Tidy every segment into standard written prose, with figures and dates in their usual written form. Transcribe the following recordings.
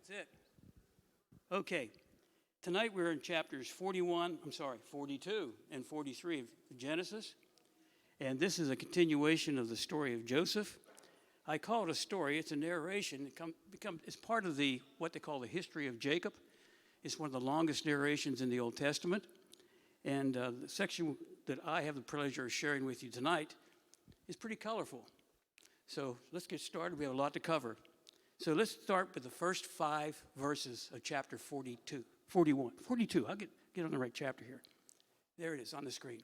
That's it. Okay. Tonight we're in chapters 42 and 43 of Genesis. And this is a continuation of the story of Joseph. I call it a story. It's a narration. It's part of what they call the history of Jacob. It's one of the longest narrations in the Old Testament. And the section that I have the pleasure of sharing with you tonight is pretty colorful. So let's get started. We have a lot to cover. So let's start with the first 5 verses of chapter 42. I'll get on the right chapter here. There it is on the screen.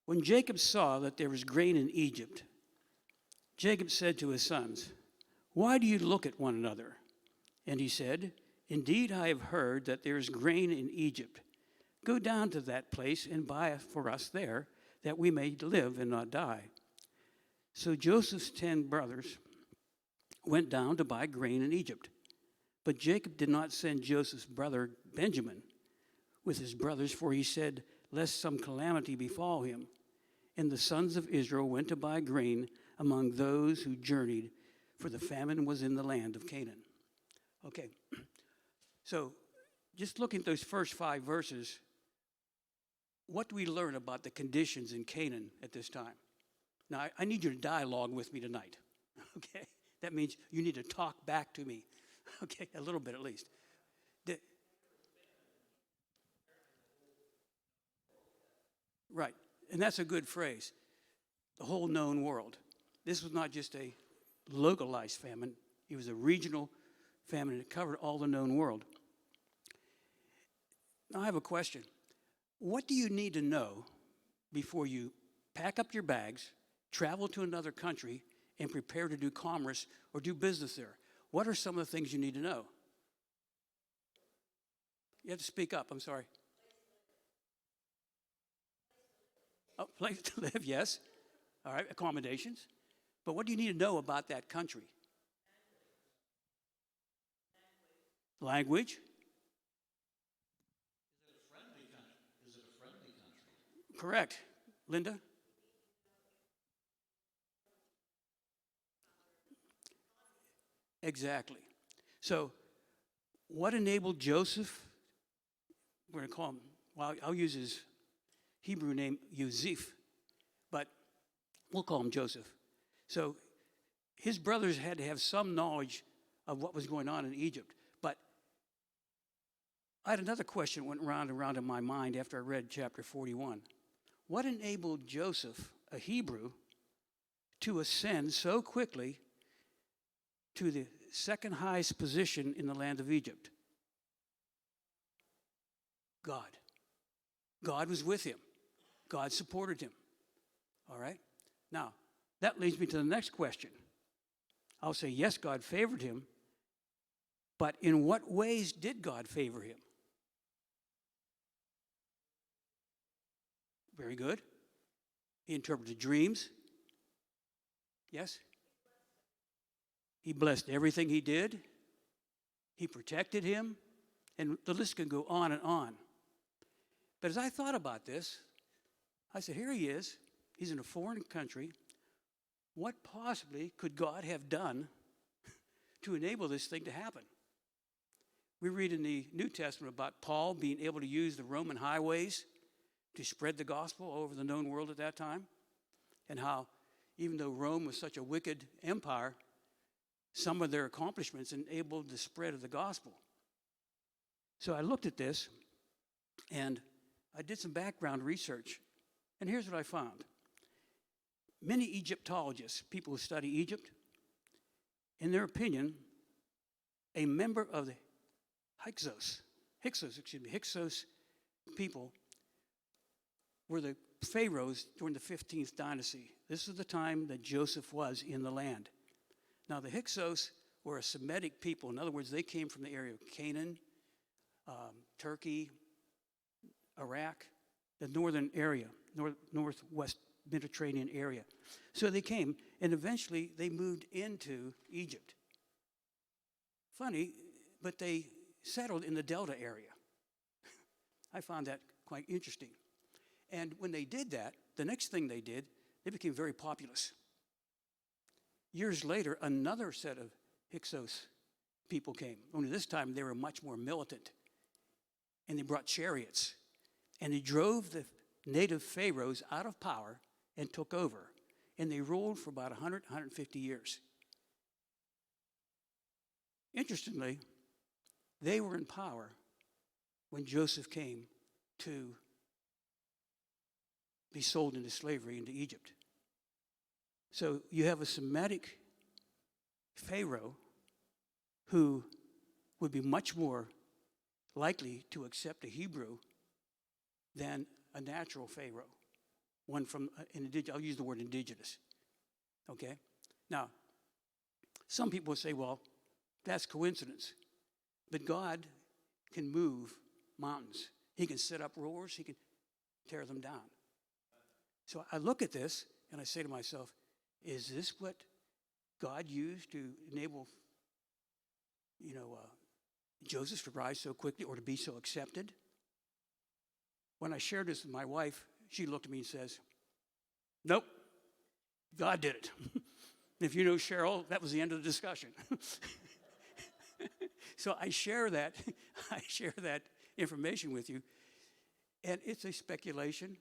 When Jacob saw that there was grain in Egypt, Jacob said to his sons, "Why do you look at one another?" And he said, "Indeed, I have heard that there is grain in Egypt. Go down to that place and buy for us there, that we may live and not die." So Joseph's 10 brothers went down to buy grain in Egypt. But Jacob did not send Joseph's brother Benjamin with his brothers, for he said, lest some calamity befall him. And the sons of Israel went to buy grain among those who journeyed, for the famine was in the land of Canaan. Okay, so just looking at those first 5 verses, what do we learn about the conditions in Canaan at this time? Now, I need you to dialogue with me tonight, okay? That means you need to talk back to me, okay, a little bit at least. Right, and that's a good phrase, the whole known world. This was not just a localized famine, it was a regional famine that covered all the known world. Now I have a question. What do you need to know before you pack up your bags, travel to another country, and prepare to do commerce or do business there? What are some of the things you need to know? You have to speak up, I'm sorry. Oh, place to live, yes. All right, accommodations. But what do you need to know about that country? Language. Is it a friendly country? Correct. Linda? Exactly. So, what enabled Joseph? We're going to call him, well, I'll use his Hebrew name, Yosef, but we'll call him Joseph. So, his brothers had to have some knowledge of what was going on in Egypt. But I had another question that went round and round in my mind after I read chapter 41. What enabled Joseph, a Hebrew, to ascend so quickly to the second highest position in the land of Egypt? God. God was with him. God supported him. All right? Now, that leads me to the next question. I'll say, yes, God favored him, but in what ways did God favor him? Very good. He interpreted dreams. Yes? He blessed everything he did. He protected him. And the list can go on and on. But as I thought about this, I said, here he is. He's in a foreign country. What possibly could God have done to enable this thing to happen? We read in the New Testament about Paul being able to use the Roman highways to spread the gospel all over the known world at that time. And how, even though Rome was such a wicked empire, some of their accomplishments enabled the spread of the gospel. So I looked at this, and I did some background research, and here's what I found. Many Egyptologists, people who study Egypt, in their opinion, a member of the Hyksos people were the pharaohs during the 15th dynasty. This is the time that Joseph was in the land. Now, the Hyksos were a Semitic people. In other words, they came from the area of Canaan, Turkey, Iraq, the northern area, northwest Mediterranean area. So they came, and eventually they moved into Egypt. Funny, but they settled in the Delta area. I found that quite interesting. And when they did that, the next thing they did, they became very populous. Years later, another set of Hyksos people came. Only this time they were much more militant. And they brought chariots. And they drove the native pharaohs out of power and took over. And they ruled for about 100, 150 years. Interestingly, they were in power when Joseph came to be sold into slavery into Egypt. So you have a Semitic Pharaoh who would be much more likely to accept a Hebrew than a natural Pharaoh. One from, I'll use the word indigenous. Okay? Now, some people say, well, that's coincidence. But God can move mountains. He can set up rulers. He can tear them down. So I look at this and I say to myself, is this what God used to enable, Joseph to rise so quickly or to be so accepted? When I shared this with my wife, she looked at me and says, nope, God did it. If you know Cheryl, that was the end of the discussion. So I share that information with you, and it's a speculation,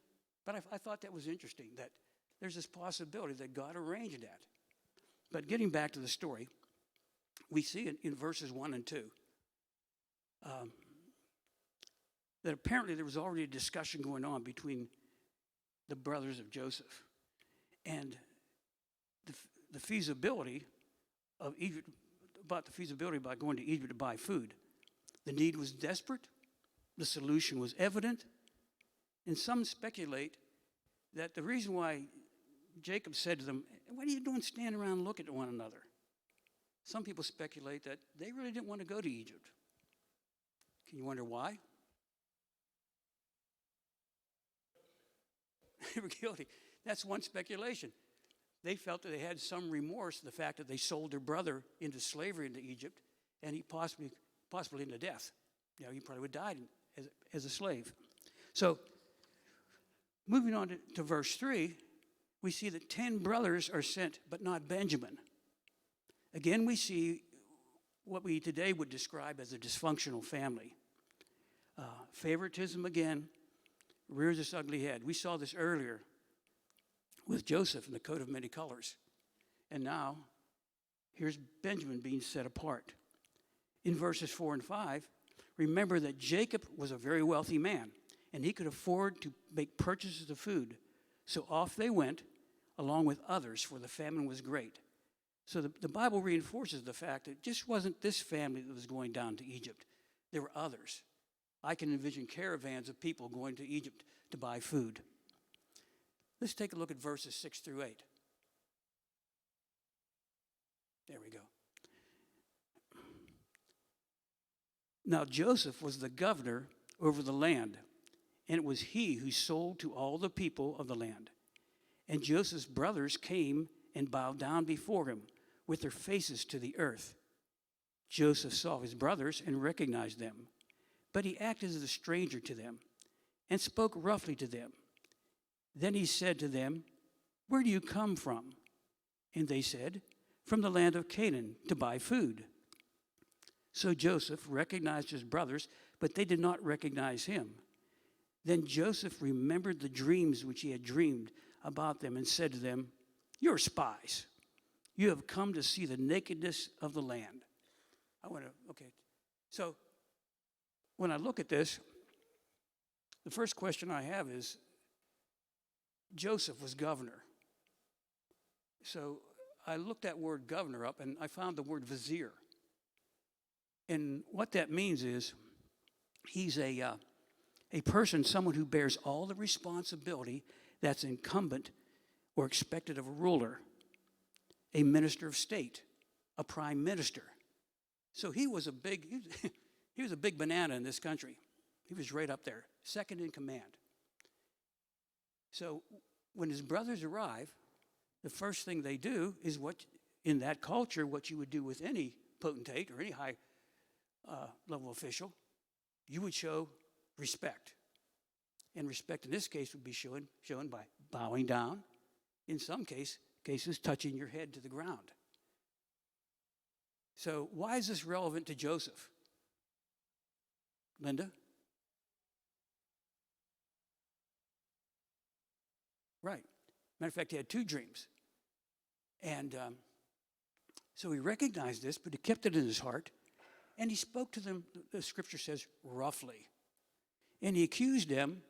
but I thought that was interesting, that there's this possibility that God arranged that. But getting back to the story, we see it in verses 1 and 2. That apparently there was already a discussion going on between the brothers of Joseph and the feasibility of Egypt, about the feasibility about going to Egypt to buy food. The need was desperate. The solution was evident. And some speculate that the reason why Jacob said to them, what are you doing standing around looking at one another? Some people speculate that they really didn't want to go to Egypt. Can you wonder why? They were guilty. That's one speculation. They felt that they had some remorse for the fact that they sold their brother into slavery into Egypt, and he possibly into death. He probably would have died as a slave. So, moving on to verse 3, we see that 10 brothers are sent, but not Benjamin. Again, we see what we today would describe as a dysfunctional family. Favoritism, again, rears its ugly head. We saw this earlier with Joseph in the coat of many colors. And now, here's Benjamin being set apart. In verses 4 and 5, remember that Jacob was a very wealthy man, and he could afford to make purchases of food. So off they went, along with others, for the famine was great. So the Bible reinforces the fact that it just wasn't this family that was going down to Egypt. There were others. I can envision caravans of people going to Egypt to buy food. Let's take a look at verses 6 through 8. There we go. Now Joseph was the governor over the land, and it was he who sold to all the people of the land. And Joseph's brothers came and bowed down before him with their faces to the earth. Joseph saw his brothers and recognized them, but he acted as a stranger to them and spoke roughly to them. Then he said to them, where do you come from? And they said, from the land of Canaan to buy food. So Joseph recognized his brothers, but they did not recognize him. Then Joseph remembered the dreams which he had dreamed about them and said to them, you're spies. You have come to see the nakedness of the land. So when I look at this, the first question I have is, Joseph was governor. So I looked that word governor up and I found the word vizier. And what that means is he's a person, someone who bears all the responsibility that's incumbent or expected of a ruler, a minister of state, a prime minister. So he was a big banana in this country. He was right up there, second in command. So when his brothers arrive, the first thing they do is what, in that culture, what you would do with any potentate or any high level official, you would show respect. And respect in this case would be shown by bowing down, in some cases touching your head to the ground. So why is this relevant to Joseph? Linda? Right. Matter of fact, he had 2 dreams. And so he recognized this, but he kept it in his heart. And he spoke to them, the scripture says, roughly. And he accused them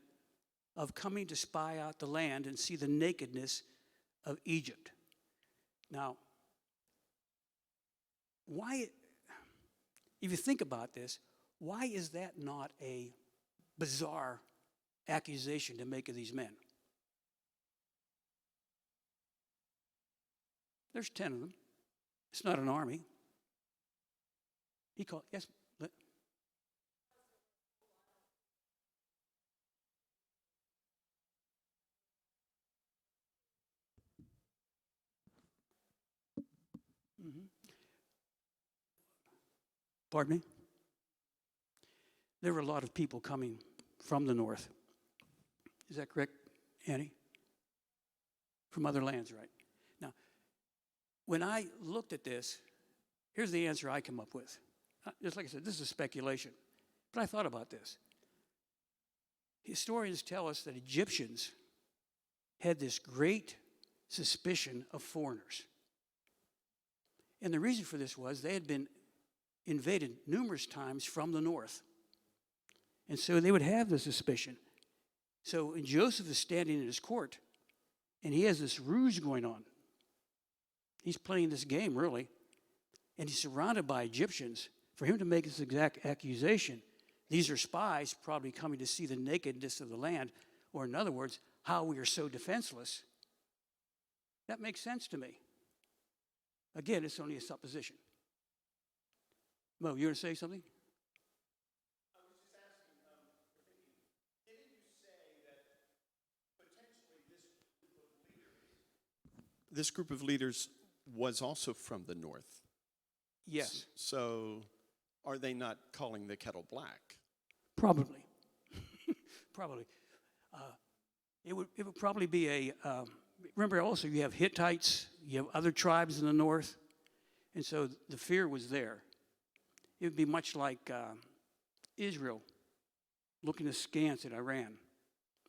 of coming to spy out the land and see the nakedness of Egypt. Now, why, if you think about this, why is that not a bizarre accusation to make of these men? There's 10 of them. It's not an army. He called, yes? Mm-hmm. Pardon me? There were a lot of people coming from the north. Is that correct, Annie? From other lands, right? Now, when I looked at this, here's the answer I come up with. Just like I said, this is speculation. But I thought about this. Historians tell us that Egyptians had this great suspicion of foreigners. And the reason for this was they had been invaded numerous times from the north. And so they would have the suspicion. So when Joseph is standing in his court, and he has this ruse going on. He's playing this game, really. And he's surrounded by Egyptians. For him to make this exact accusation, these are spies probably coming to see the nakedness of the land, or in other words, how we are so defenseless. That makes sense to me. Again, it's only a supposition. Mo, you want to say something? I was just asking, didn't you say that potentially this group of leaders was also from the north? Yes. So are they not calling the kettle black? Probably. Probably. It would probably be a, remember also you have Hittites, you have other tribes in the north, and so the fear was there. It would be much like Israel looking askance at Iran,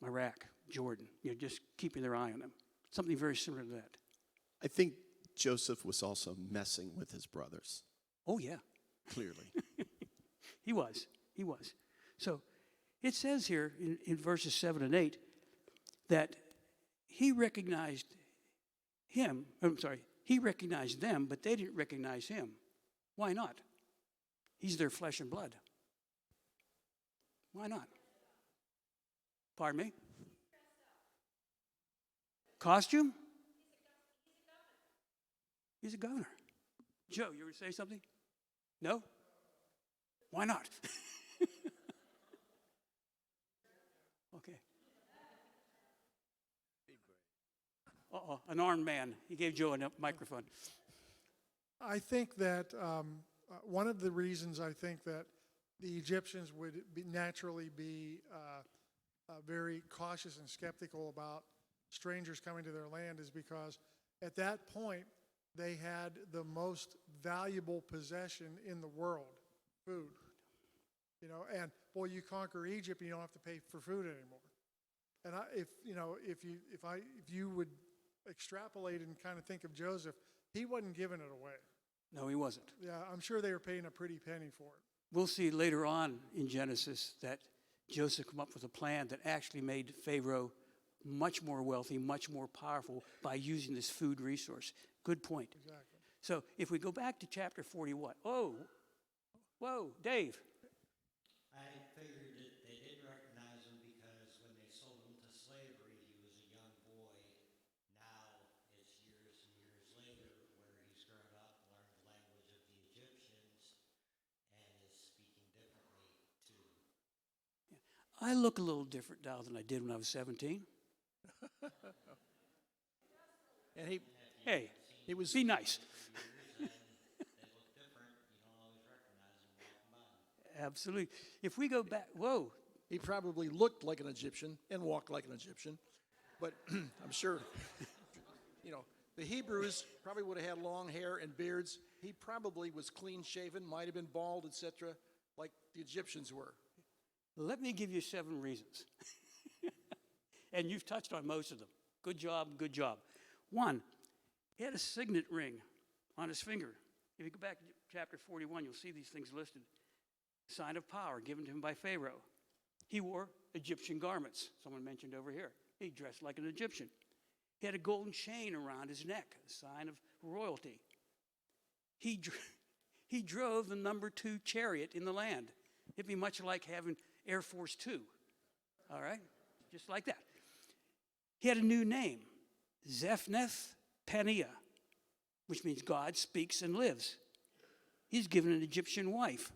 Iraq, Jordan, just keeping their eye on them. Something very similar to that. I think Joseph was also messing with his brothers. Oh, yeah. Clearly. He was. So it says here in verses 7 and 8 that he recognized he recognized them, but they didn't recognize him. Why not? He's their flesh and blood. Why not? Pardon me? Costume? He's a governor. Joe, you were to say something? No? Why not? Okay. Uh-oh, an armed man. He gave Joe a microphone. I think that one of the reasons I think that the Egyptians would naturally be very cautious and skeptical about strangers coming to their land is because at that point they had the most valuable possession in the world, food. And boy, you conquer Egypt, and you don't have to pay for food anymore. And if you would extrapolate and kind of think of Joseph, he wasn't giving it away. No, he wasn't. Yeah, I'm sure they were paying a pretty penny for it. We'll see later on in Genesis that Joseph came up with a plan that actually made Pharaoh much more wealthy, much more powerful by using this food resource. Good point. Exactly. So if we go back to chapter 41, whoa, Dave. I figured that they did recognize him because when they sold him to slavery, he was a young boy. Now it's years and years later where he's grown up, learned the language of the Egyptians, and is speaking differently too. I look a little different now than I did when I was 17. And He was. Be nice. They look different. You don't always recognize them walking by. Absolutely. If we go back, whoa. he probably looked like an Egyptian and walked like an Egyptian, but I'm sure, The Hebrews probably would have had long hair and beards. He probably was clean shaven, might have been bald, etc., like the Egyptians were. Let me give you 7 reasons. And you've touched on most of them. Good job, good job. 1, he had a signet ring on his finger. If you go back to chapter 41, you'll see these things listed. Sign of power given to him by Pharaoh. He wore Egyptian garments, someone mentioned over here. He dressed like an Egyptian. He had a golden chain around his neck, a sign of royalty. He drove the number 2 chariot in the land. It'd be much like having Air Force 2, all right? Just like that. He had a new name, Zephnath Paneah, which means God speaks and lives. He's given an Egyptian wife.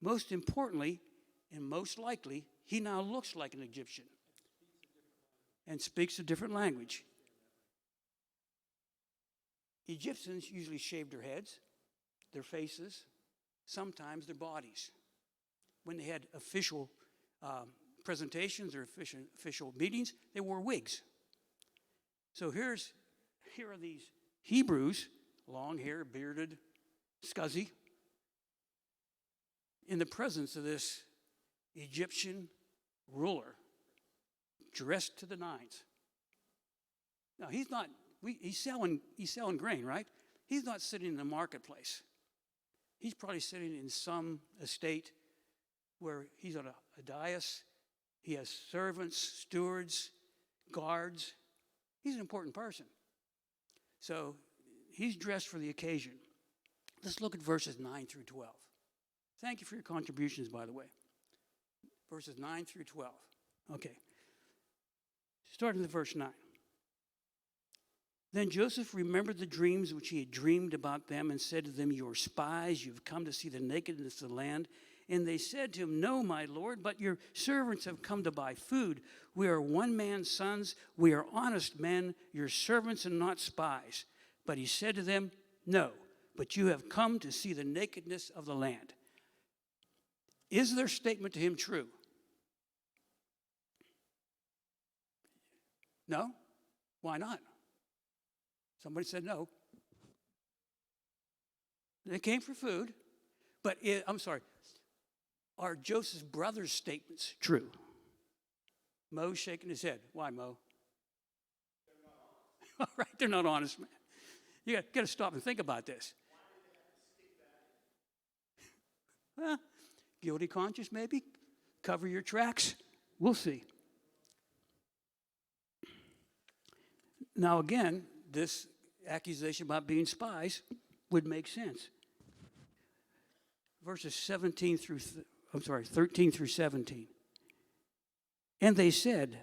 Most importantly, and most likely, he now looks like an Egyptian and speaks a different language. Egyptians usually shaved their heads, their faces, sometimes their bodies. When they had official presentations or official meetings, they wore wigs. So here are these Hebrews, long hair, bearded, scuzzy, in the presence of this Egyptian ruler, dressed to the nines. Now he's selling grain, right? He's not sitting in the marketplace. He's probably sitting in some estate where he's on a dais. He has servants, stewards, guards. He's an important person. So he's dressed for the occasion. Let's look at verses 9 through 12. Thank you for your contributions, by the way. Verses 9 through 12. Okay. Starting with verse 9. Then Joseph remembered the dreams which he had dreamed about them and said to them, "You are spies. You've come to see the nakedness of the land." And they said to him, "No, my lord, but your servants have come to buy food. We are one man's sons. We are honest men, your servants and not spies." But he said to them, "No, but you have come to see the nakedness of the land." Is their statement to him true? No? Why not? Somebody said no. They came for food, but are Joseph's brothers' statements true? Mo's shaking his head. Why, Mo? They're not honest. All right, they're not honest, man. You got to stop and think about this. Why did they have to stick that in? Well, guilty conscience, maybe. Cover your tracks. We'll see. Now, again, this accusation about being spies would make sense. Verses 13 through 17. And they said,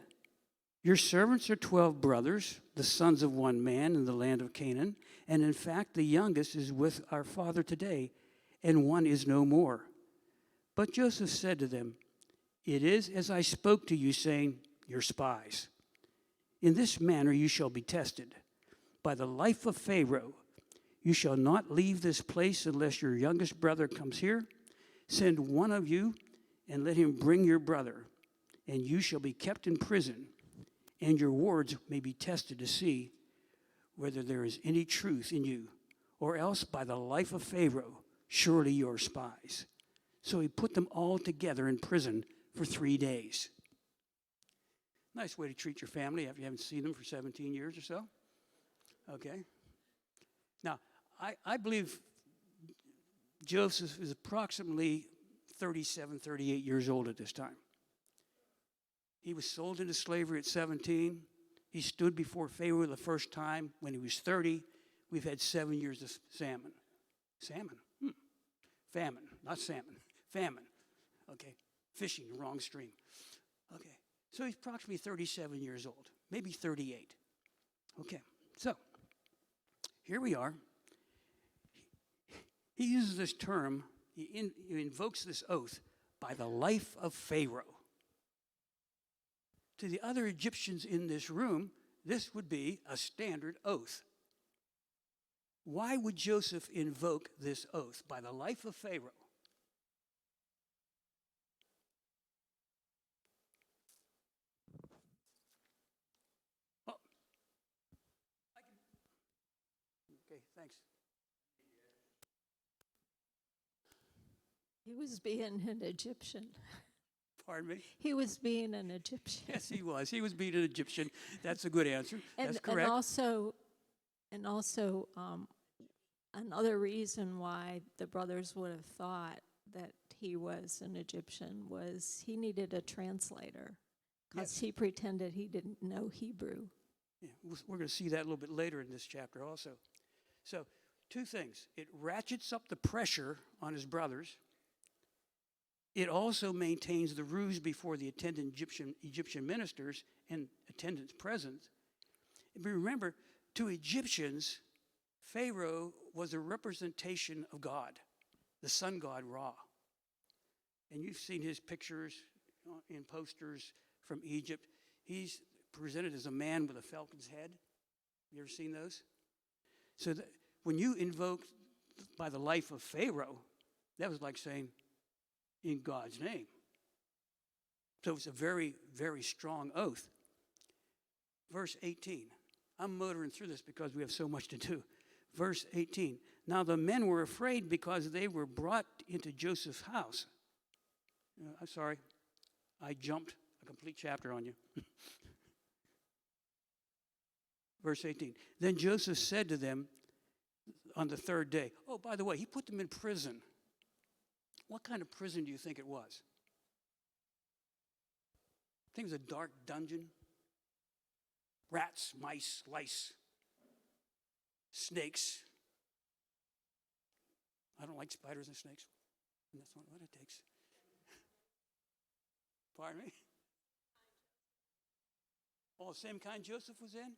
"Your servants are 12 brothers, the sons of one man in the land of Canaan, and in fact the youngest is with our father today, and one is no more." But Joseph said to them, "It is as I spoke to you, saying, 'You're spies.' In this manner you shall be tested. By the life of Pharaoh, you shall not leave this place unless your youngest brother comes here. Send one of you and let him bring your brother, and you shall be kept in prison, and your words may be tested to see whether there is any truth in you, or else by the life of Pharaoh, surely you are spies." So he put them all together in prison for 3 days. Nice way to treat your family after you haven't seen them for 17 years or so. Okay. Now, I believe Joseph is approximately 37, 38 years old at this time. He was sold into slavery at 17. He stood before Pharaoh the first time when he was 30. We've had 7 years of famine. Salmon? Famine, not salmon. Famine. Okay. Fishing, the wrong stream. Okay. So he's approximately 37 years old, maybe 38. Okay. So here we are. He uses this term, he invokes this oath, by the life of Pharaoh. To the other Egyptians in this room, this would be a standard oath. Why would Joseph invoke this oath, by the life of Pharaoh? He was being an Egyptian. Pardon me? He was being an Egyptian. Yes, he was. He was being an Egyptian. That's a good answer. That's And correct. also, another reason why the brothers would have thought that he was an Egyptian was he needed a translator because Yes. he pretended he didn't know Hebrew. Yeah, we're going to see that a little bit later in this chapter also. So, two things. It ratchets up the pressure on his brothers. It also maintains the ruse before the attendant Egyptian ministers and attendants present. But remember, to Egyptians, Pharaoh was a representation of God, the sun god Ra. And you've seen his pictures in posters from Egypt. He's presented as a man with a falcon's head. You ever seen those? So when you invoke by the life of Pharaoh, that was like saying, in God's name. So it's a very, very strong oath. Verse 18. I'm motoring through this because we have so much to do. Verse 18. Now the men were afraid because they were brought into Joseph's house. I'm sorry. I jumped a complete chapter on you. Verse 18. Then Joseph said to them on the third day. Oh, by the way, he put them in prison. What kind of prison do you think it was? I think it was a dark dungeon. Rats, mice, lice, snakes. I don't like spiders and snakes. And that's not what it takes. Pardon me? Oh, same kind Joseph was in?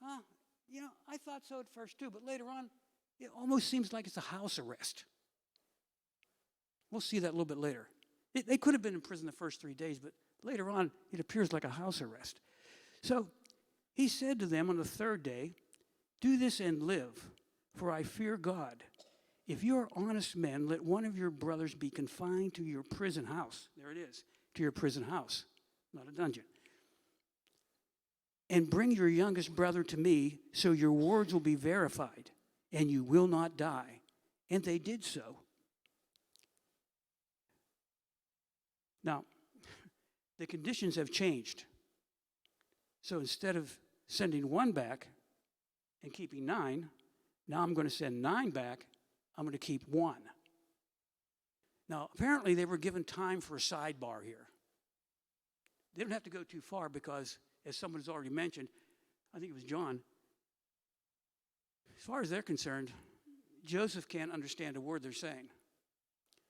Huh? You know, I thought so at first too, but later on, it almost seems like it's a house arrest. We'll see that a little bit later. They could have been in prison the first 3 days, but later on, it appears like a house arrest. So he said to them on the third day, do this and live, for I fear God. If you are honest men, let one of your brothers be confined to your prison house. There it is, to your prison house, not a dungeon. And bring your youngest brother to me, so your words will be verified, and you will not die. And they did so. Now, the conditions have changed. So instead of sending one back and keeping 9, now I'm going to send 9 back. I'm going to keep 1. Now, apparently they were given time for a sidebar here. They don't have to go too far because, as someone has already mentioned, I think it was John, as far as they're concerned, Joseph can't understand a word they're saying.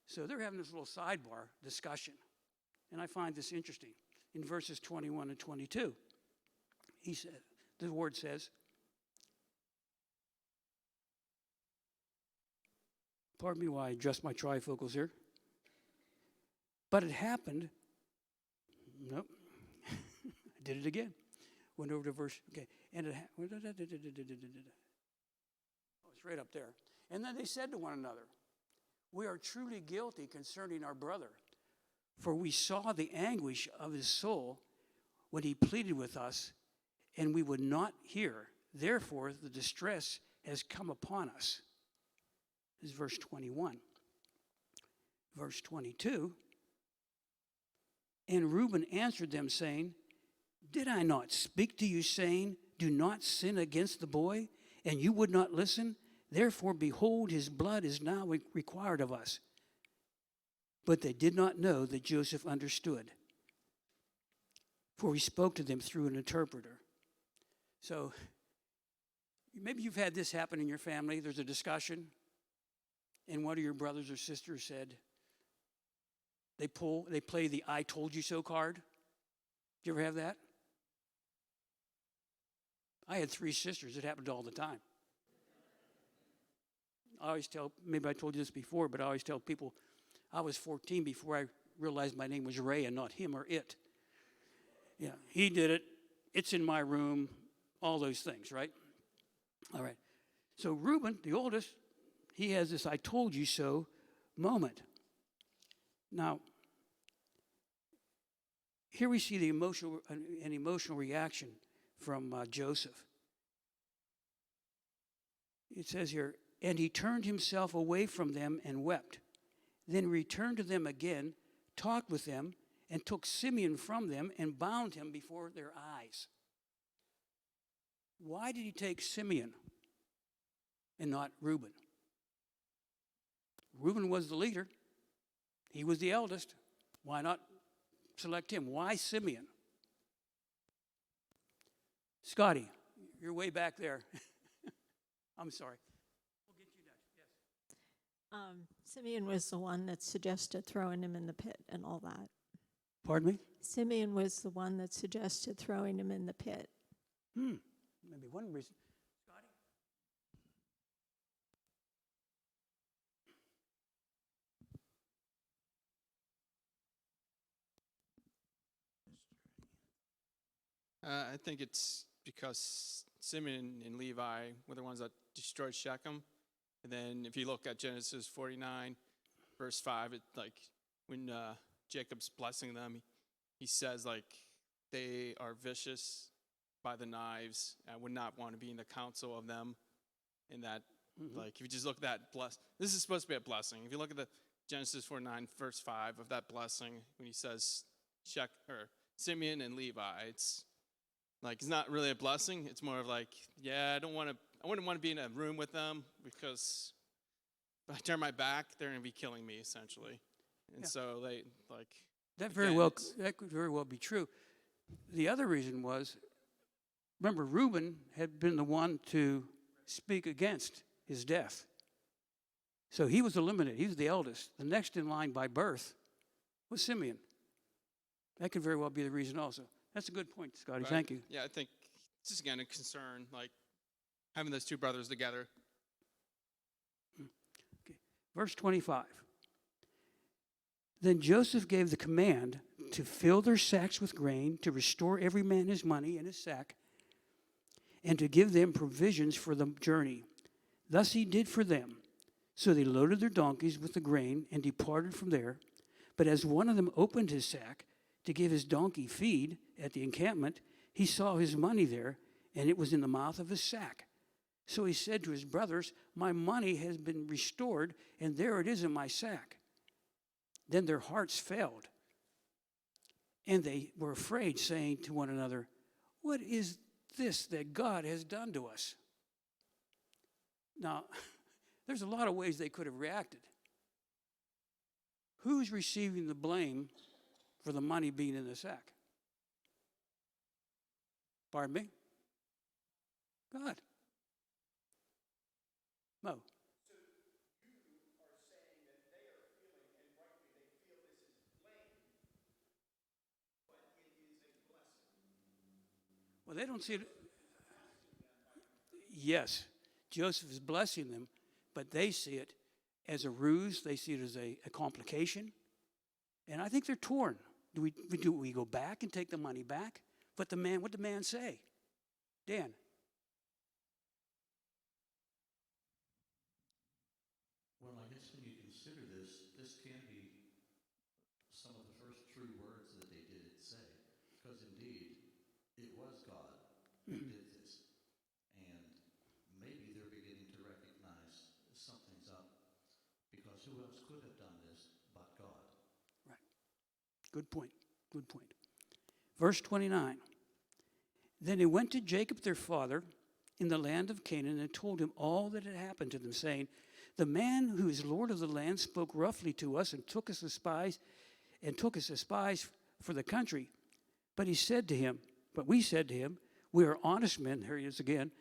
So they're having this little sidebar discussion. And I find this interesting. In verses 21 and 22, he said, the word says, pardon me while I adjust my trifocals here. But it happened, nope, I did it again. Went over to verse, okay, and it oh, it's right up there. And then they said to one another, we are truly guilty concerning our brother, for we saw the anguish of his soul when he pleaded with us, and we would not hear. Therefore, the distress has come upon us. This is verse 21. Verse 22. And Reuben answered them, saying, did I not speak to you, saying, do not sin against the boy? And you would not listen? Therefore, behold, his blood is now required of us. But they did not know that Joseph understood, for he spoke to them through an interpreter. So maybe you've had this happen in your family. There's a discussion, and one of your brothers or sisters said, they play the I told you so card. Did you ever have that? I had 3 sisters. It happened all the time. I always tell, maybe I told you this before, but I always tell people, I was 14 before I realized my name was Ray and not him or it. Yeah, he did it. It's in my room. All those things, right? All right. So Reuben, the oldest, he has this I told you so moment. Now, here we see an emotional reaction from Joseph. It says here, and he turned himself away from them and wept. then returned to them again, talked with them, and took Simeon from them and bound him before their eyes. Why did he take Simeon and not Reuben? Reuben was the leader. He was the eldest. Why not select him? Why Simeon? Scotty, you're way back there. I'm sorry. We'll get you next. Yes. Simeon was the one that suggested throwing him in the pit and all that. Pardon me? Simeon was the one that suggested throwing him in the pit. Maybe one reason. Scotty? I think it's because Simeon and Levi were the ones that destroyed Shechem. And then if you look at Genesis 49, verse 5, like when Jacob's blessing them, he says like they are vicious by the knives. I would not want to be in the council of them. And that, like, if you just look at that this is supposed to be a blessing. If you look at the Genesis 49, verse 5 of that blessing, when he says Simeon and Levi, it's like it's not really a blessing. It's more of like, yeah, I wouldn't want to be in a room with them because if I turn my back, they're going to be killing me essentially. And so they like That could very well be true. The other reason was, remember, Reuben had been the one to speak against his death. So he was eliminated. He was the eldest. The next in line by birth was Simeon. That could very well be the reason also. That's a good point, Scotty. Right. Thank you. Yeah, I think it's just again a concern, like having those two brothers together. Okay. Verse 25. Then Joseph gave the command to fill their sacks with grain, to restore every man his money in his sack, and to give them provisions for the journey. Thus he did for them. So they loaded their donkeys with the grain and departed from there. But as one of them opened his sack to give his donkey feed at the encampment, he saw his money there, and it was in the mouth of his sack. So he said to his brothers, "My money has been restored, and there it is in my sack." Then their hearts failed, and they were afraid, saying to one another, "What is this that God has done to us?" Now, there's a lot of ways they could have reacted. Who's receiving the blame for the money being in the sack? Pardon me? God. Mo. Well, they don't see it. Yes, Joseph is blessing them, but they see it as a ruse. They see it as a complication. And I think they're torn. Do we go back and take the money back? But what did the man say? Dan. Well, I guess when you consider this can be some of the first true words that they did say, because indeed, it was God who did this. And maybe they're beginning to recognize something's up, because who else could have done this but God? Right. Good point. Good point. Verse 29. Then they went to Jacob their father in the land of Canaan and told him all that had happened to them, saying, "The man who is Lord of the land spoke roughly to us and took us as spies for the country. But we said to him, we are honest men." Here he is again.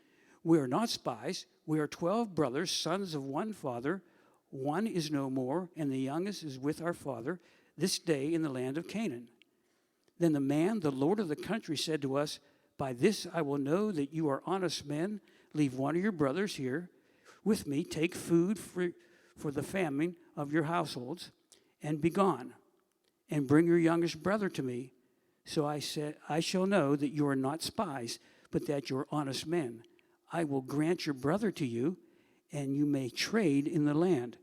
"We are not spies. We are 12 brothers, sons of one father. One is no more, and the youngest is with our father this day in the land of Canaan. Then the man, the Lord of the country, said to us, 'By this I will know that you are honest men. Leave one of your brothers here with me. Take food for the famine of your households, and be gone. And bring your youngest brother to me. So I said, I shall know that you are not spies, but that you are honest men. I will grant your brother to you, and you may trade in the land.'"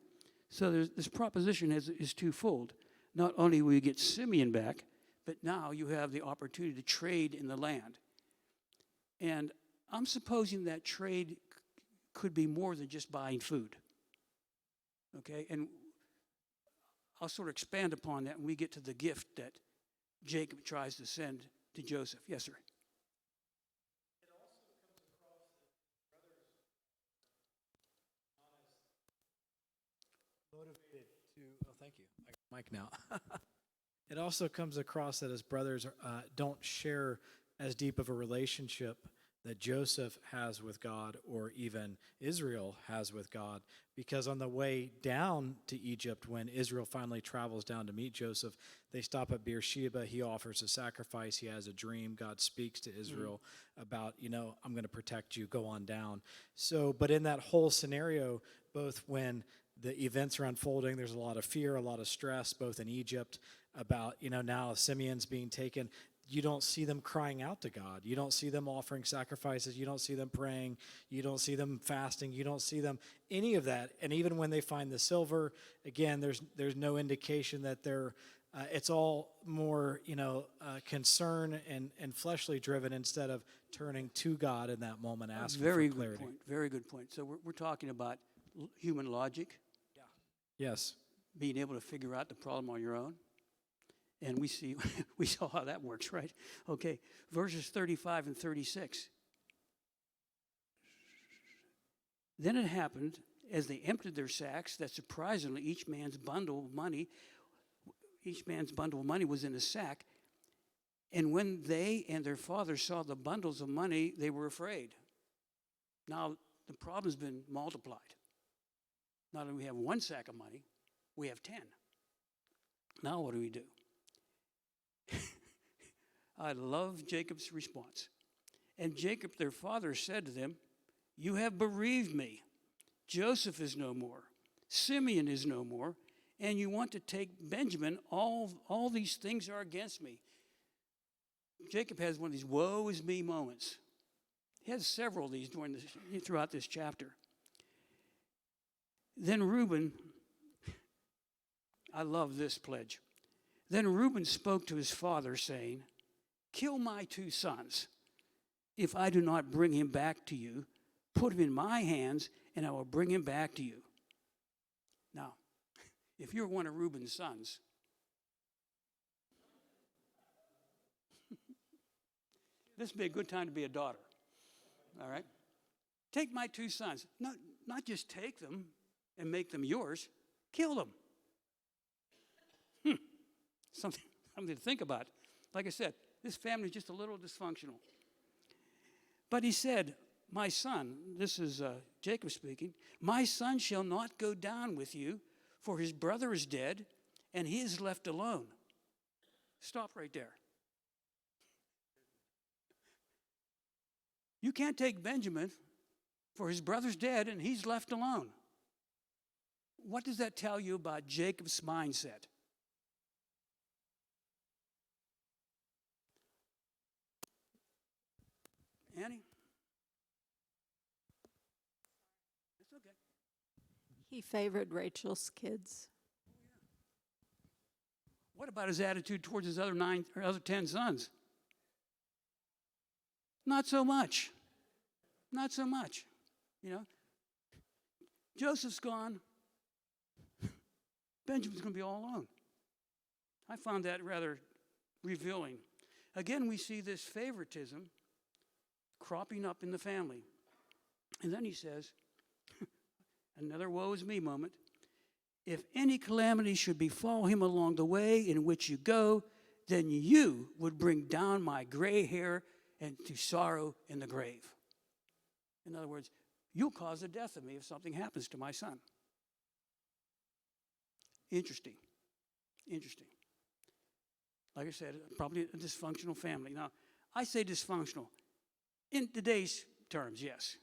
So this proposition is twofold. Not only will you get Simeon back, but now you have the opportunity to trade in the land. And I'm supposing that trade could be more than just buying food. Okay? And I'll sort of expand upon that when we get to the gift that Jacob tries to send to Joseph. Yes, sir. Motivated to, oh, thank you. I got Mike now. It also comes across that his brothers don't share as deep of a relationship that Joseph has with God or even Israel has with God, because on the way down to Egypt, when Israel finally travels down to meet Joseph, they stop at Beersheba. He offers a sacrifice. He has a dream. God speaks to Israel about, I'm going to protect you. Go on down. So, but in that whole scenario, both when the events are unfolding, there's a lot of fear, a lot of stress, both in Egypt about, now Simeon's being taken. You don't see them crying out to God. You don't see them offering sacrifices. You don't see them praying. You don't see them fasting. You don't see them any of that. And even when they find the silver, again, there's no indication that they're. It's all more, concern and fleshly driven instead of turning to God in that moment, asking Very for clarity. good point. Very good point. So we're talking about human logic, Yes. being able to figure out the problem on your own. And we saw how that works, right? Okay, verses 35 and 36. Then it happened, as they emptied their sacks, that surprisingly each man's bundle of money was in a sack. And when they and their father saw the bundles of money, they were afraid. Now, the problem's been multiplied. Not only do we have one sack of money, we have 10. Now what do we do? I love Jacob's response. And Jacob, their father, said to them, "You have bereaved me. Joseph is no more. Simeon is no more. And you want to take Benjamin. All these things are against me." Jacob has one of these woe is me moments. He has several of these throughout this chapter. Then Reuben, I love this pledge. Then Reuben spoke to his father, saying, "Kill my 2 sons. If I do not bring him back to you, put him in my hands, and I will bring him back to you." Now, if you're one of Reuben's sons, this would be a good time to be a daughter. All right? Take my 2 sons. Not just take them and make them yours, kill them. Something to think about. Like I said, this family is just a little dysfunctional. But he said, "My son," this is Jacob speaking, "my son shall not go down with you, for his brother is dead, and he is left alone." Stop right there. You can't take Benjamin, for his brother's dead, and he's left alone. What does that tell you about Jacob's mindset? Annie? It's okay. He favored Rachel's kids. What about his attitude towards his other 10 sons? Not so much. Not so much. Joseph's gone. Benjamin's going to be all alone. I found that rather revealing. Again, we see this favoritism cropping up in the family. And then he says, another woe is me moment, "If any calamity should befall him along the way in which you go, then you would bring down my gray hair and to sorrow in the grave." In other words, you'll cause the death of me if something happens to my son. Interesting. Like I said, probably a dysfunctional family. Now, I say dysfunctional. In today's terms, yes.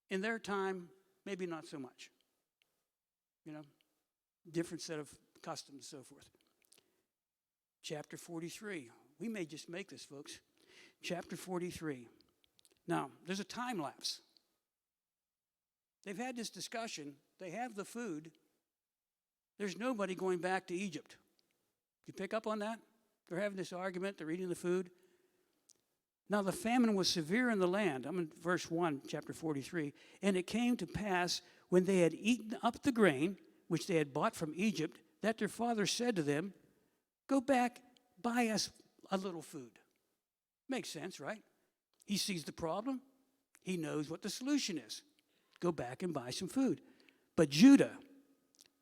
In their time, maybe not so much. Different set of customs and so forth. Chapter 43. We may just make this, folks. Chapter 43. Now, there's a time lapse. They've had this discussion. They have the food. There's nobody going back to Egypt. You pick up on that? They're having this argument. They're eating the food. Now the famine was severe in the land. I'm in verse 1, chapter 43. "And it came to pass, when they had eaten up the grain, which they had bought from Egypt, that their father said to them, "Go back, buy us a little food." Makes sense, right? He sees the problem. He knows what the solution is. Go back and buy some food. But Judah,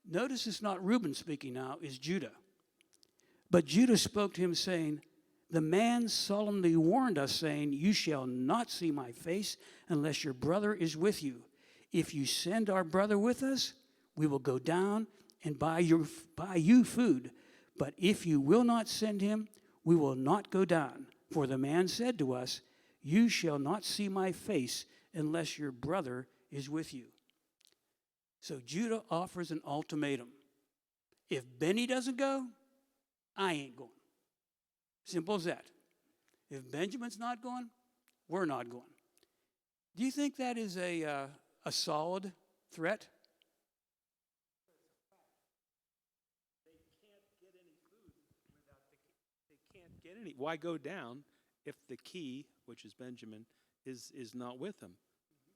notice it's not Reuben speaking now, it's Judah. But Judah spoke to him, saying, "The man solemnly warned us, saying, 'You shall not see my face unless your brother is with you. If you send our brother with us, we will go down and buy you food. But if you will not send him, we will not go down. For the man said to us, you shall not see my face unless your brother is with you.'" So Judah offers an ultimatum. If Benny doesn't go, I ain't going. Simple as that. If Benjamin's not going, we're not going. Do you think that is a solid threat? Get any. Why go down if the key, which is Benjamin, is not with him?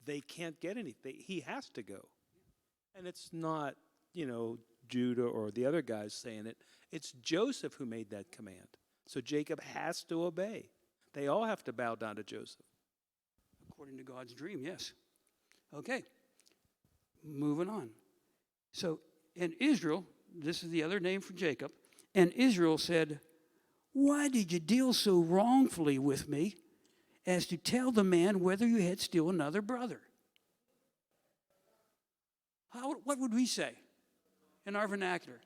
They can't get anything. He has to go. And it's not, Judah or the other guys saying it. It's Joseph who made that command. So Jacob has to obey. They all have to bow down to Joseph. According to God's dream, yes. Okay, moving on. So in Israel, this is the other name for Jacob, and Israel said, "Why did you deal so wrongfully with me as to tell the man whether you had still another brother?" What would we say in our vernacular?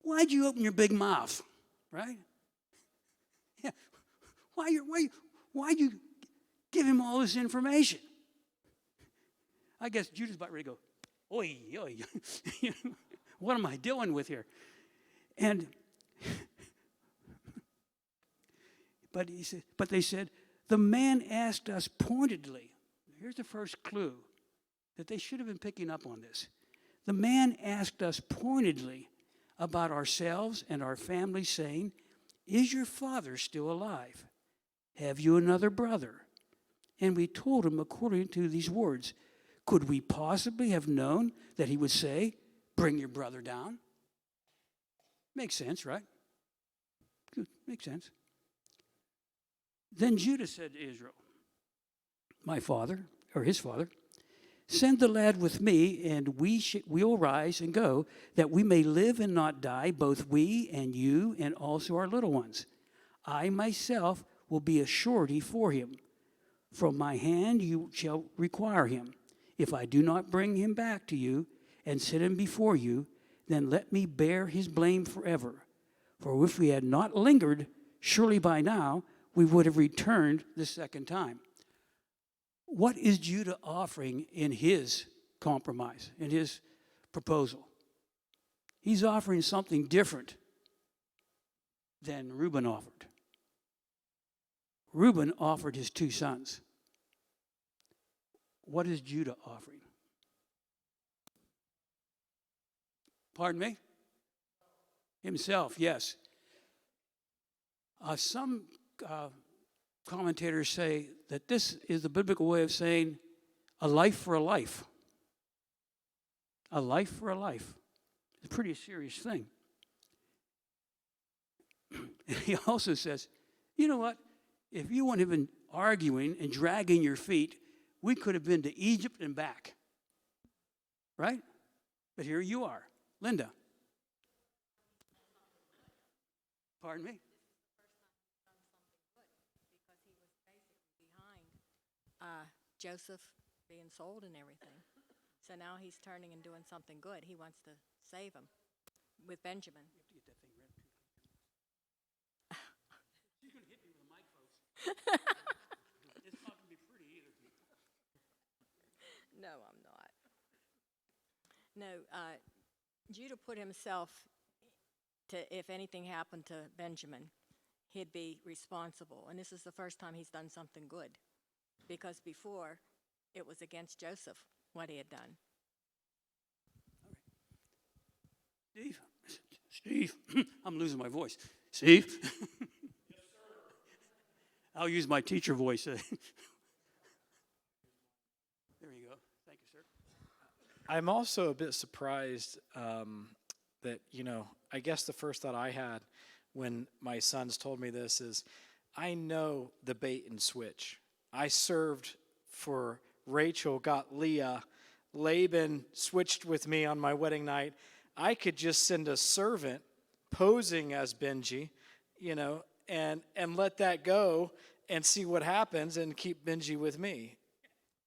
Why'd you open your big mouth, right? Yeah. Why'd you give him all this information? I guess Judah's about ready to go, "Oi, oi, what am I dealing with here?" And but they said, "The man asked us pointedly." Here's the first clue that they should have been picking up on this. "The man asked us pointedly about ourselves and our family, saying, 'Is your father still alive? Have you another brother?' And we told him according to these words. Could we possibly have known that he would say, 'Bring your brother down'?" Makes sense, right? Good. Makes sense. Then Judah said to Israel, his father, "Send the lad with me, and we'll rise and go, that we may live and not die, both we and you, and also our little ones. I myself will be a surety for him. From my hand you shall require him. If I do not bring him back to you and set him before you, then let me bear his blame forever. For if we had not lingered, surely by now we would have returned the second time." What is Judah offering in his compromise, in his proposal? He's offering something different than Reuben offered. Reuben offered his 2 sons. What is Judah offering? Pardon me? Himself, yes. Some commentators say that this is the biblical way of saying a life for a life. A life for a life. It's a pretty serious thing. He also says, you know what? If you wouldn't have been arguing and dragging your feet, we could have been to Egypt and back. Right? But here you are. Linda. Pardon me? Joseph being sold and everything. So now he's turning and doing something good. He wants to save him with Benjamin. You have to get that thing ready. She's going to hit me with a mic, folks. It's not going to be pretty either. No, I'm not. No, Judah put himself to, if anything happened to Benjamin, he'd be responsible. And this is the first time he's done something good. Because before, it was against Joseph, what he had done. All right. Steve, I'm losing my voice. Steve? Yes, sir. I'll use my teacher voice. There you go. Thank you, sir. I'm also a bit surprised that, I guess the first thought I had when my sons told me this is, I know the bait and switch. I served for Rachel, got Leah. Laban switched with me on my wedding night. I could just send a servant posing as Benji, and let that go and see what happens and keep Benji with me.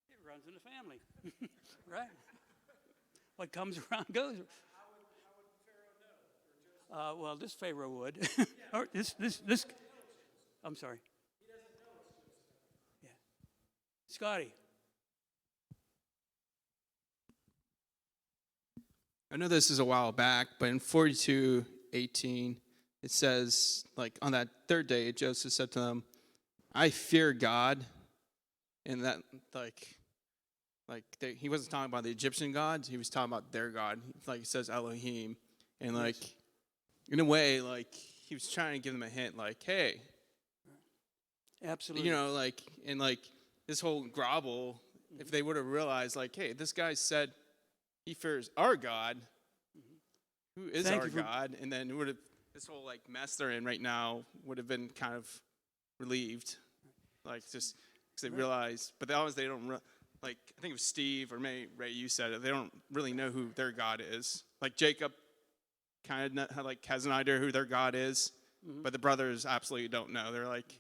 It runs in the family, right? What comes around goes. Well, this Pharaoh would. Or this. I'm sorry. Yeah. Scotty. I know this is a while back, but in 42:18, it says, like, on that third day, Joseph said to them, I fear God. And that, he wasn't talking about the Egyptian gods. He was talking about their God. Like, it says Elohim. And, like, in a way, like, he was trying to give them a hint, like, hey. Absolutely. This whole grovel, if they would have realized, like, hey, this guy said he fears our God. Who is our God? And then this whole, like, mess they're in right now would have been kind of relieved. Like, just because they realize, but they don't, like, I think it was Steve or maybe Ray, you said it, they don't really know who their God is. Like, Jacob kind of, has an idea who their God is, but the brothers absolutely don't know. They're like,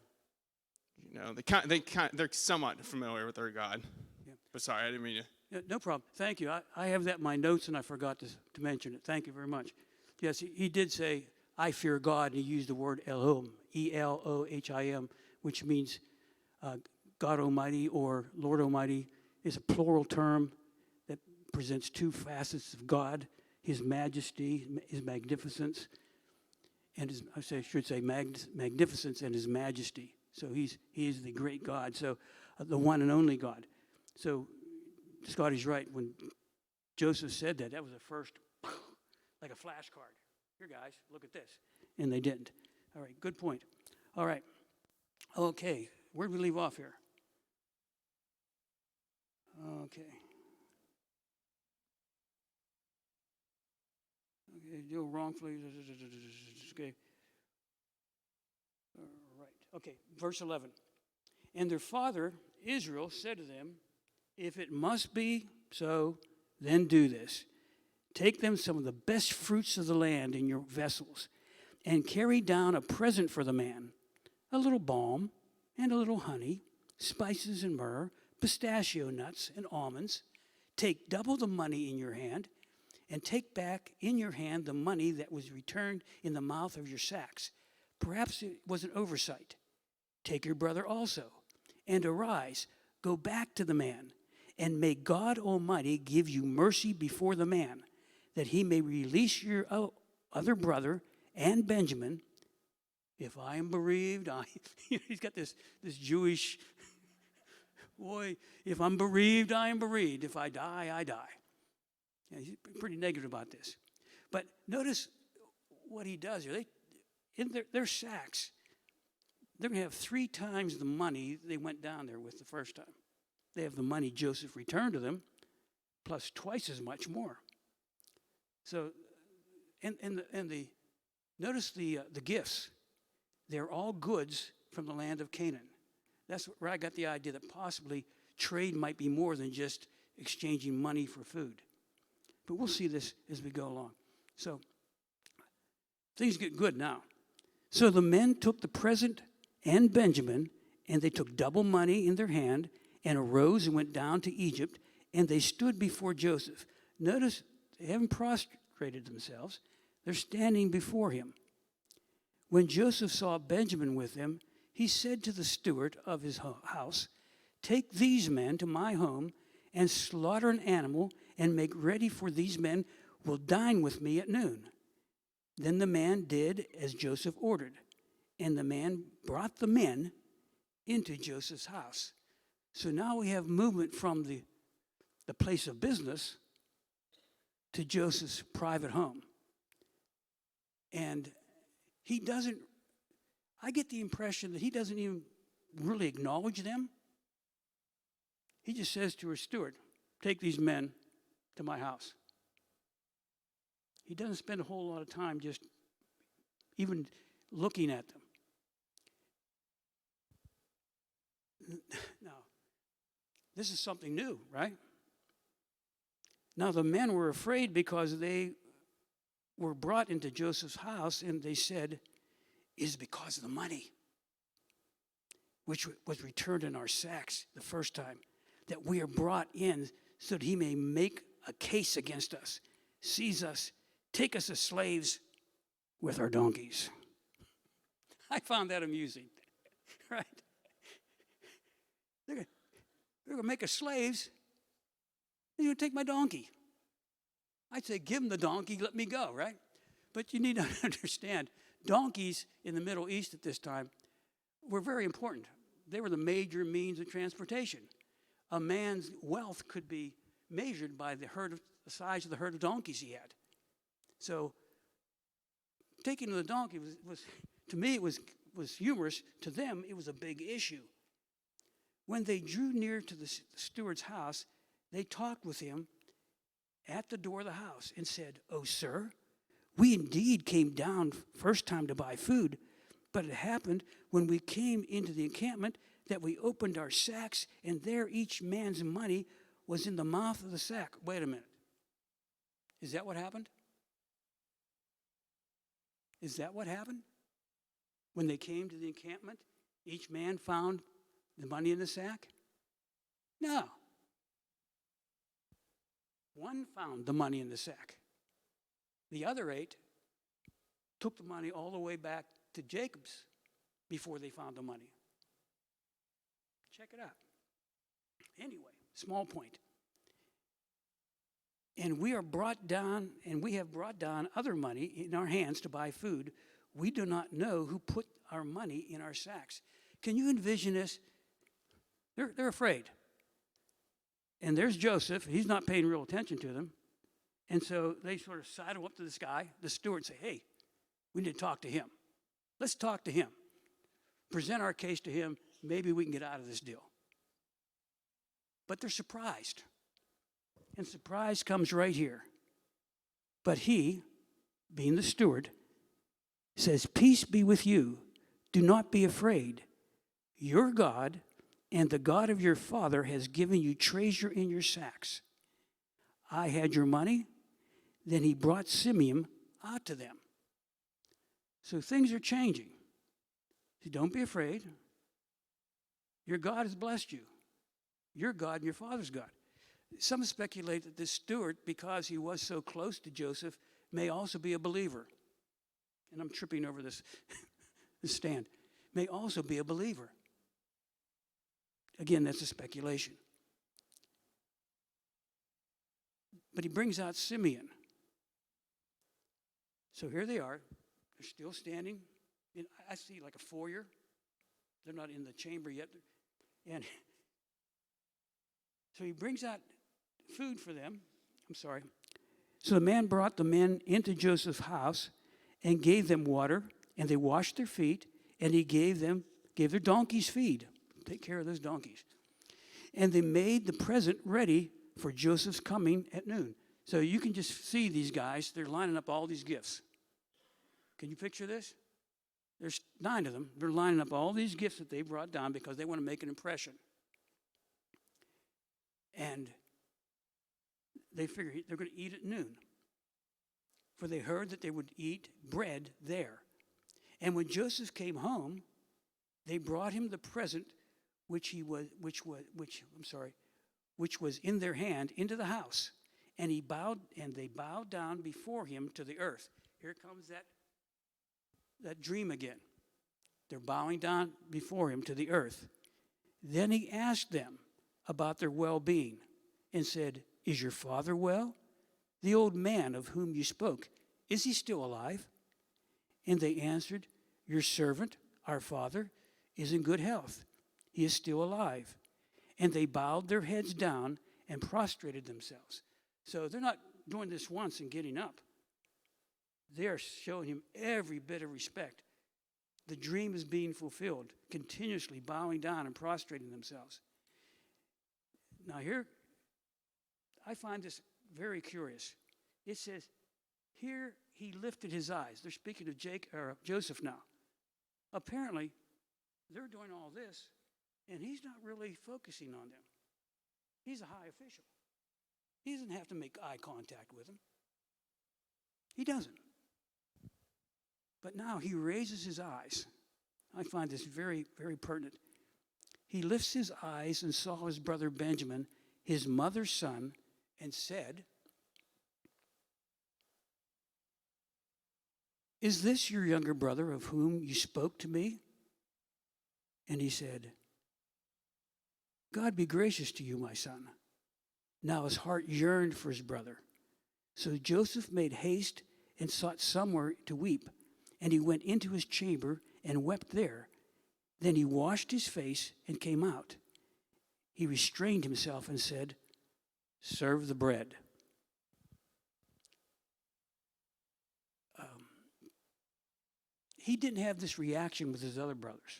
they're somewhat familiar with their God. Yeah. But sorry, I didn't mean to. Yeah, no problem. Thank you. I have that in my notes, and I forgot to mention it. Thank you very much. Yes, he did say, I fear God, and he used the word Elohim, Elohim, which means God Almighty or Lord Almighty. Is a plural term that presents two facets of God, his majesty, his magnificence, and magnificence and his majesty. So he is the great God, so the one and only God. So Scotty's right. When Joseph said that was the first, like a flashcard. Here, guys, look at this. And they didn't. All right, good point. All right. Okay, where did we leave off here? Okay. Okay, do wrongfully. Okay. All right. Okay, verse 11. And their father, Israel, said to them, if it must be so, then do this. Take them some of the best fruits of the land in your vessels, and carry down a present for the man, a little balm and a little honey, spices and myrrh, pistachio nuts and almonds. Take double the money in your hand, and take back in your hand the money that was returned in the mouth of your sacks. Perhaps it was an oversight. Take your brother also, and arise, go back to the man, and may God Almighty give you mercy before the man, that he may release your other brother and Benjamin. If I am bereaved, he's got this Jewish, boy, if I'm bereaved, I am bereaved. If I die, I die. Yeah, he's pretty negative about this. But notice what he does here. In their sacks, they're going to have 3 times the money they went down there with the first time. They have the money Joseph returned to them, plus twice as much more. So, notice the gifts. They're all goods from the land of Canaan. That's where I got the idea that possibly trade might be more than just exchanging money for food. But we'll see this as we go along. So, things get good now. So the men took the present and Benjamin, and they took double money in their hand, and arose and went down to Egypt, and they stood before Joseph. Notice they haven't prostrated themselves. They're standing before him. When Joseph saw Benjamin with them, he said to the steward of his house, take these men to my home and slaughter an animal and make ready, for these men will dine with me at noon. Then the man did as Joseph ordered, and the man brought the men into Joseph's house. So now we have movement from the place of business to Joseph's private home. And I get the impression that he doesn't even really acknowledge them. He just says to her steward, take these men to my house. He doesn't spend a whole lot of time just even looking at them. Now, this is something new, right? Now, the men were afraid because they were brought into Joseph's house, and they said, "It is because of the money, which was returned in our sacks the first time, that we are brought in so that he may make a case against us, seize us, take us as slaves with our donkeys." I found that amusing, right? They're going to make us slaves. They're going to take my donkey. I'd say, give them the donkey, let me go, right? But you need to understand, donkeys in the Middle East at this time were very important. They were the major means of transportation. A man's wealth could be measured by the size of the herd of donkeys he had. So taking the donkey was to me, it was humorous. To them, it was a big issue. When they drew near to the steward's house, they talked with him at the door of the house and said, "Oh, sir, we indeed came down first time to buy food, but it happened when we came into the encampment that we opened our sacks, and there each man's money was in the mouth of the sack." Wait a minute. Is that what happened? Is that what happened? When they came to the encampment, each man found the money in the sack? No. One found the money in the sack. The other 8 took the money all the way back to Jacob's before they found the money. Check it out. Anyway, small point. And we have brought down other money in our hands to buy food. We do not know who put our money in our sacks. Can you envision this? They're afraid. And there's Joseph. He's not paying real attention to them. And so they sort of sidle up to this guy, the steward, say, "Hey, we need to talk to him. Let's talk to him. Present our case to him. Maybe we can get out of this deal." But they're surprised. And surprise comes right here. But he, being the steward, says, "Peace be with you. Do not be afraid. Your God and the God of your father has given you treasure in your sacks. I had your money." Then he brought Simeon out to them. So things are changing. So don't be afraid. Your God has blessed you. Your God and your father's God. Some speculate that this steward, because he was so close to Joseph, may also be a believer. And I'm tripping over this stand. May also be a believer. Again, that's a speculation. But he brings out Simeon. So here they are. They're still standing. I see like a foyer. They're not in the chamber yet. And so he brings out food for them. I'm sorry. So the man brought the men into Joseph's house and gave them water, and they washed their feet, and he gave their donkeys feed. Take care of those donkeys. And they made the present ready for Joseph's coming at noon. So you can just see these guys. They're lining up all these gifts. Can you picture this? There's 9 of them. They're lining up all these gifts that they brought down because they want to make an impression. And they figure they're going to eat at noon. For they heard that they would eat bread there. And when Joseph came home, they brought him the present which was in their hand into the house. And they bowed down before him to the earth. Here comes that dream again. They're bowing down before him to the earth. Then he asked them about their well-being and said, "Is your father well? The old man of whom you spoke, is he still alive?" And they answered, "Your servant, our father, is in good health. He is still alive." And they bowed their heads down and prostrated themselves. So they're not doing this once and getting up. They're showing him every bit of respect. The dream is being fulfilled, continuously bowing down and prostrating themselves. Now here, I find this very curious. It says, here he lifted his eyes. They're speaking of Joseph now. Apparently, they're doing all this, and he's not really focusing on them. He's a high official. He doesn't have to make eye contact with them. He doesn't. But now he raises his eyes. I find this very, very pertinent. He lifts his eyes and saw his brother Benjamin, his mother's son, and said, "Is this your younger brother of whom you spoke to me?" And he said, "God be gracious to you, my son." Now his heart yearned for his brother. So Joseph made haste and sought somewhere to weep. And he went into his chamber and wept there. Then he washed his face and came out. He restrained himself and said, "Serve the bread." He didn't have this reaction with his other brothers.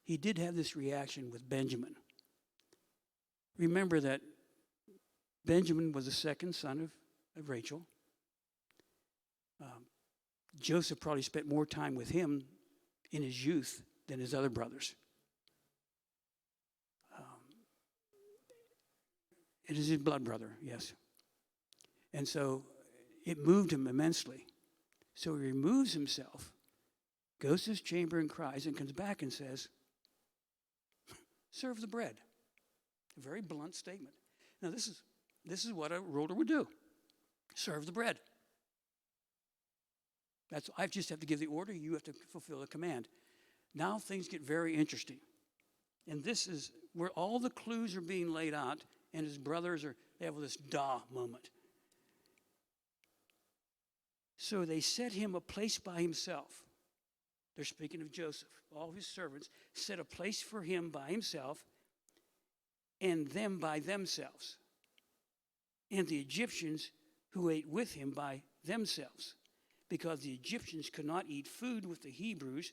He did have this reaction with Benjamin. Remember that Benjamin was the second son of Rachel. Joseph probably spent more time with him in his youth than his other brothers. It is his blood brother, yes. And so it moved him immensely. So he removes himself, goes to his chamber and cries, and comes back and says, "Serve the bread." A very blunt statement. Now this is what a ruler would do. Serve the bread. I just have to give the order, you have to fulfill the command. Now things get very interesting. And this is where all the clues are being laid out, and his brothers they have this moment. So they set him a place by himself. They're speaking of Joseph. All his servants set a place for him by himself, and them by themselves. And the Egyptians who ate with him by themselves, because the Egyptians could not eat food with the Hebrews,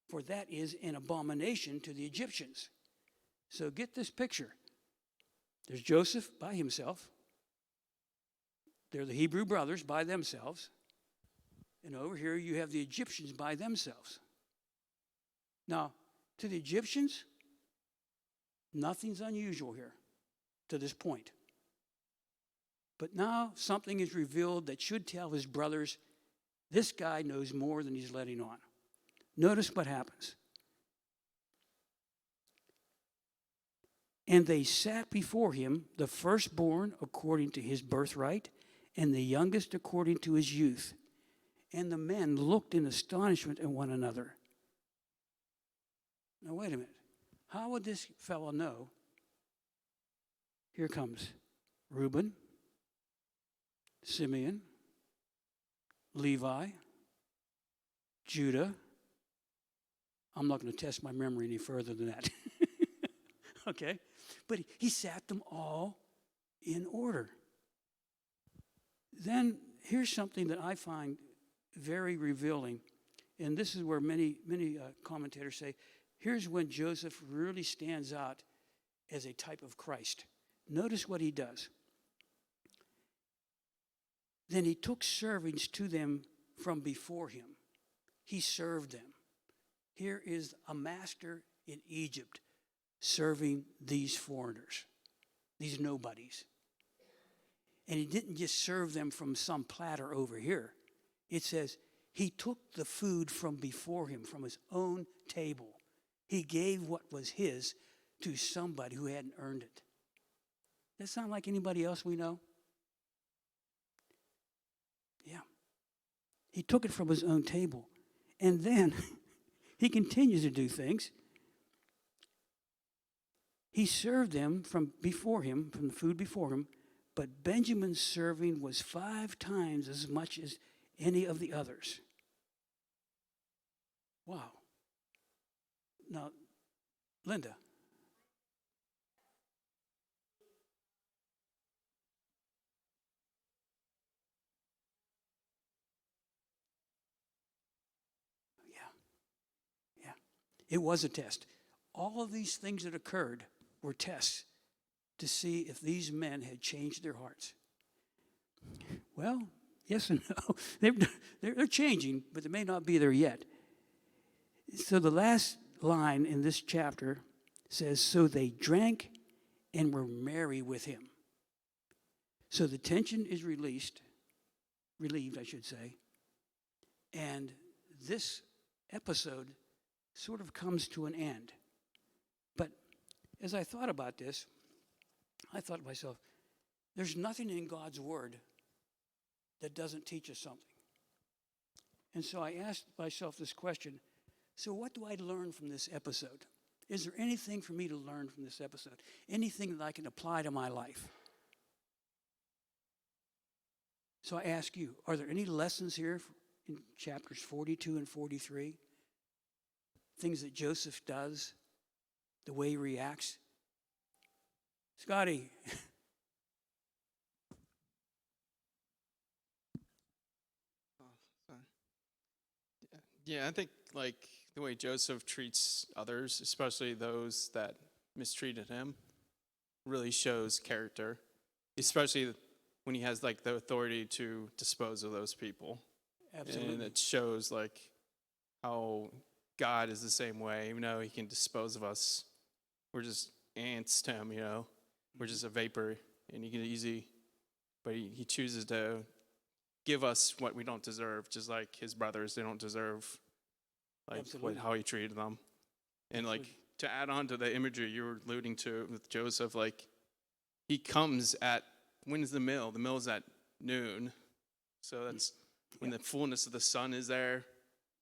for that is an abomination to the Egyptians. So get this picture. There's Joseph by himself. They're the Hebrew brothers by themselves. And over here you have the Egyptians by themselves. Now, to the Egyptians, nothing's unusual here to this point. But now something is revealed that should tell his brothers, this guy knows more than he's letting on. Notice what happens. And they sat before him, the firstborn according to his birthright, and the youngest according to his youth. And the men looked in astonishment at one another. Now, wait a minute. How would this fellow know? Here comes Reuben, Simeon, Levi, Judah. I'm not going to test my memory any further than that. Okay? But he sat them all in order. Then here's something that I find very revealing, and this is where many commentators say, here's when Joseph really stands out as a type of Christ. Notice what he does. Then he took servants to them from before him. He served them. Here is a master in Egypt serving these foreigners, these nobodies. And he didn't just serve them from some platter over here. It says he took the food from before him, from his own table. He gave what was his to somebody who hadn't earned it. Does that sound like anybody else we know? Yeah. He took it from his own table. And then he continues to do things. He served them from before him, from the food before him, but Benjamin's serving was 5 times as much as any of the others. Wow. Now, Linda. Yeah. It was a test. All of these things that occurred were tests to see if these men had changed their hearts. Well, yes and no. They're changing, but they may not be there yet. So the last line in this chapter says, so they drank and were merry with him. So the tension is relieved, I should say. And this episode sort of comes to an end. But as I thought about this, I thought to myself, there's nothing in God's word that doesn't teach us something. And so I asked myself this question, so what do I learn from this episode? Is there anything for me to learn from this episode? Anything that I can apply to my life? So I ask you, are there any lessons here in chapters 42 and 43? Things that Joseph does, the way he reacts? Scotty. Yeah, I think like the way Joseph treats others, especially those that mistreated him, really shows character, especially when he has like the authority to dispose of those people. Absolutely. And it shows like how God is the same way, even though he can dispose of us. We're just ants to him, We're just a vapor, and he can but he chooses to give us what we don't deserve, just like his brothers, they don't deserve how he treated them. And Absolutely. to add on to the imagery you were alluding to with Joseph, he comes when's the meal? The meal's at noon. So that's when the fullness of the sun is there.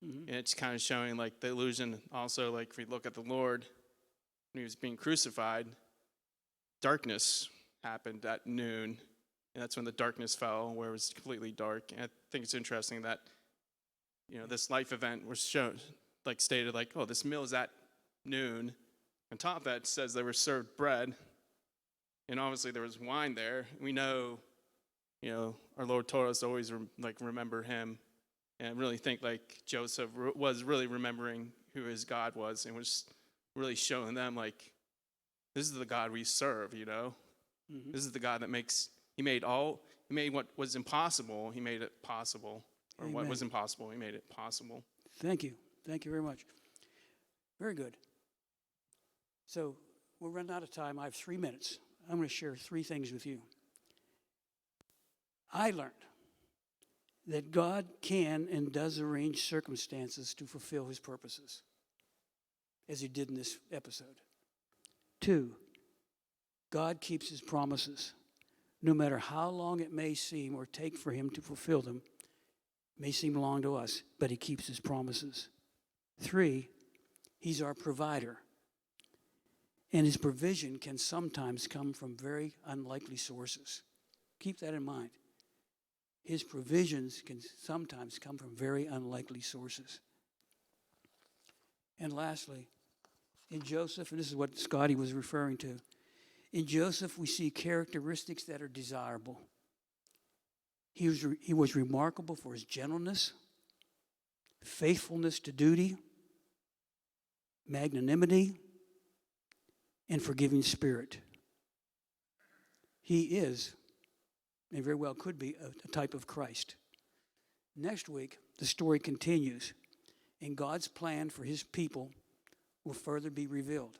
Mm-hmm. And it's kind of showing the illusion also, if we look at the Lord, when he was being crucified, darkness happened at noon. And that's when the darkness fell, where it was completely dark. And I think it's interesting that, this life event was shown, stated, oh, this meal is at noon. On top of that, it says they were served bread. And obviously there was wine there. We know, our Lord told us to always remember him. And I really think Joseph was really remembering who his God was and was really showing them this is the God we serve, Mm-hmm. This is the God that he made what was impossible, he made it possible. Or Amen. What was impossible, he made it possible. Thank you. Thank you very much. Very good. So we're running out of time. I have 3 minutes. I'm going to share 3 things with you. I learned that God can and does arrange circumstances to fulfill his purposes, as he did in this episode. 2, God keeps his promises. No matter how long it may seem or take for him to fulfill them, it may seem long to us, but he keeps his promises. 3, he's our provider. And his provision can sometimes come from very unlikely sources. Keep that in mind. His provisions can sometimes come from very unlikely sources. And lastly, in Joseph, and this is what Scotty was referring to, in Joseph we see characteristics that are desirable. He was remarkable for his gentleness, faithfulness to duty, magnanimity, and forgiving spirit. He is, and very well could be, a type of Christ. Next week, the story continues, and God's plan for his people will further be revealed.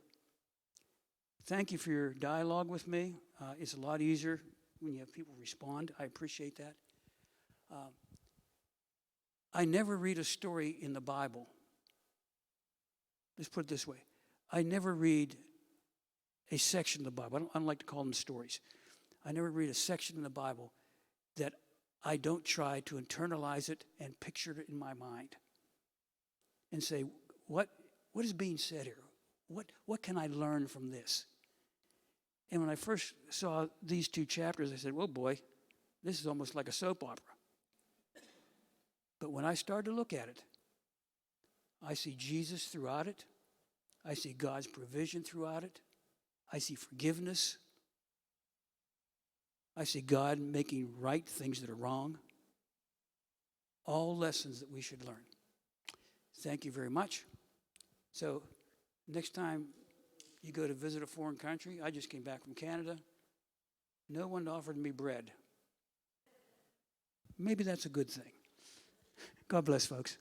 Thank you for your dialogue with me. It's a lot easier when you have people respond. I appreciate that. I never read a story in the Bible. Let's put it this way. I never read a section of the Bible. I don't like to call them stories. I never read a section in the Bible that I don't try to internalize it and picture it in my mind and say, what is being said here? What can I learn from this? And when I first saw these 2 chapters, I said, well, boy, this is almost like a soap opera. But when I started to look at it, I see Jesus throughout it. I see God's provision throughout it. I see forgiveness. I see God making right things that are wrong. All lessons that we should learn. Thank you very much. So next time you go to visit a foreign country, I just came back from Canada. No one offered me bread. Maybe that's a good thing. God bless, folks.